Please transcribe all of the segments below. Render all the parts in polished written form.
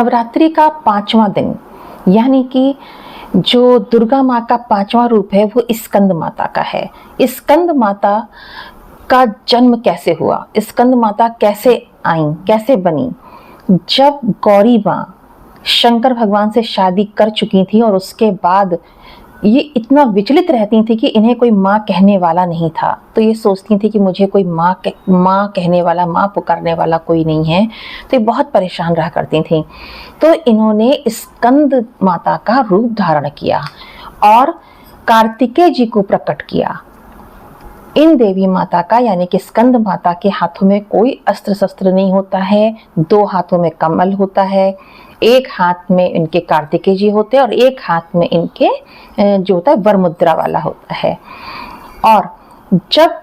नवरात्रि का 5वां दिन यानी कि जो दुर्गा माँ का 5वां रूप है वो स्कंद माता का है। स्कंद माता का जन्म कैसे हुआ, स्कंद माता कैसे आई, कैसे बनी? जब गौरी माँ शंकर भगवान से शादी कर चुकी थी और उसके बाद ये इतना विचलित रहती थी कि इन्हें कोई माँ कहने वाला नहीं था। तो ये सोचती थी कि मुझे कोई माँ कहने वाला, माँ पुकारने वाला कोई नहीं है। तो ये बहुत परेशान रहा करती थी। तो इन्होंने स्कंद माता का रूप धारण किया और कार्तिकेय जी को प्रकट किया। इन देवी माता का यानी कि स्कंद माता के हाथों में कोई अस्त्र शस्त्र नहीं होता है, 2 हाथों में कमल होता है, एक हाथ में इनके कार्तिकेय जी होते हैं और एक हाथ में इनके जो होता है वर मुद्रा वाला होता है। और जब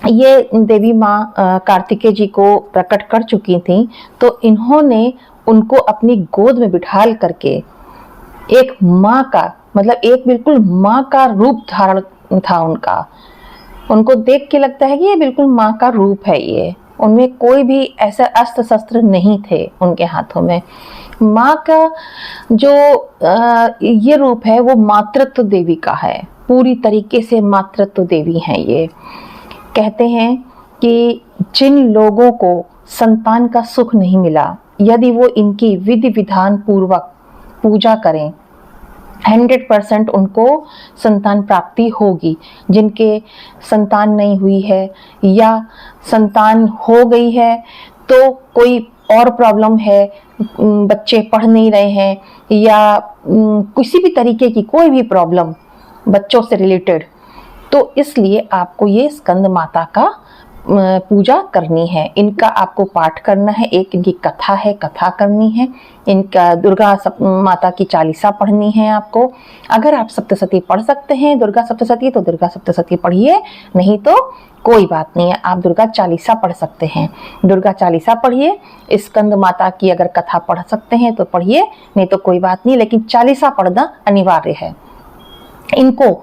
ये देवी माँ कार्तिकेय जी को प्रकट कर चुकी थी तो इन्होंने उनको अपनी गोद में बिठाल करके एक माँ का, मतलब एक बिल्कुल माँ का रूप धारण था उनका। उनको देख के लगता है कि ये बिल्कुल माँ का रूप है। ये उनमें कोई भी ऐसा अस्त्र शस्त्र नहीं थे उनके हाथों में। माँ का जो ये रूप है वो मातृत्व देवी का है, पूरी तरीके से मातृत्व देवी हैं ये। कहते हैं कि जिन लोगों को संतान का सुख नहीं मिला, यदि वो इनकी विधि विधान पूर्वक पूजा करें 100% उनको संतान प्राप्ति होगी। जिनके संतान नहीं हुई है या संतान हो गई है तो कोई और प्रॉब्लम है, बच्चे पढ़ नहीं रहे हैं या किसी भी तरीके की कोई भी प्रॉब्लम बच्चों से रिलेटेड, तो इसलिए आपको ये स्कंद माता का पूजा करनी है। इनका आपको पाठ करना है, एक इनकी कथा है, कथा करनी है, इनका दुर्गा माता की चालीसा पढ़नी है आपको। अगर आप सप्तशती पढ़ सकते हैं दुर्गा सप्तशती तो दुर्गा सप्तशती पढ़िए, नहीं तो कोई बात नहीं है, आप दुर्गा चालीसा पढ़ सकते हैं। दुर्गा चालीसा पढ़िए, स्कंद माता की अगर कथा पढ़ सकते हैं तो पढ़िए, नहीं तो कोई बात नहीं, लेकिन चालीसा पढ़ना अनिवार्य है। इनको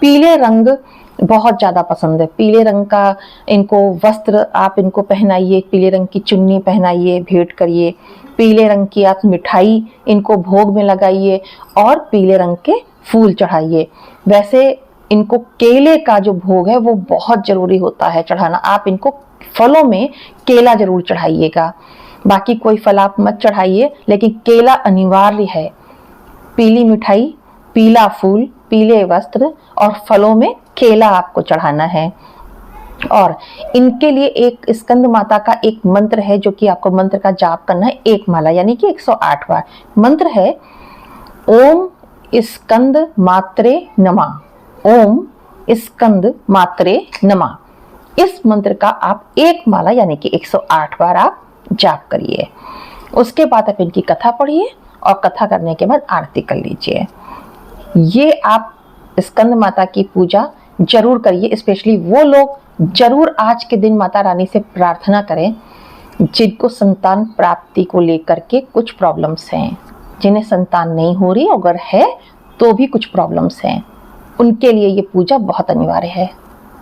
पीले रंग बहुत ज़्यादा पसंद है, पीले रंग का इनको वस्त्र आप इनको पहनाइए, पीले रंग की चुन्नी पहनाइए, भेंट करिए, पीले रंग की आप मिठाई इनको भोग में लगाइए और पीले रंग के फूल चढ़ाइए। वैसे इनको केले का जो भोग है वो बहुत ज़रूरी होता है चढ़ाना। आप इनको फलों में केला जरूर चढ़ाइएगा, बाकी कोई फल आप मत चढ़ाइए, लेकिन केला अनिवार्य है। पीली मिठाई, पीला फूल, पीले वस्त्र और फलों में केला आपको चढ़ाना है। और इनके लिए एक स्कंद माता का एक मंत्र है जो कि आपको मंत्र का जाप करना है, एक माला यानी कि 108 बार। मंत्र है ओम स्कंद मात्रे नमः, ओम स्कंद मात्रे नमः। इस मंत्र का आप एक माला यानी कि 108 बार आप जाप करिए। उसके बाद आप इनकी कथा पढ़िए और कथा करने के बाद आरती कर लीजिए। ये आप स्कंद माता की पूजा जरूर करिए। स्पेशली वो लोग जरूर आज के दिन माता रानी से प्रार्थना करें जिनको संतान प्राप्ति को लेकर के कुछ प्रॉब्लम्स हैं, जिन्हें संतान नहीं हो रही, अगर है तो भी कुछ प्रॉब्लम्स हैं, उनके लिए ये पूजा बहुत अनिवार्य है।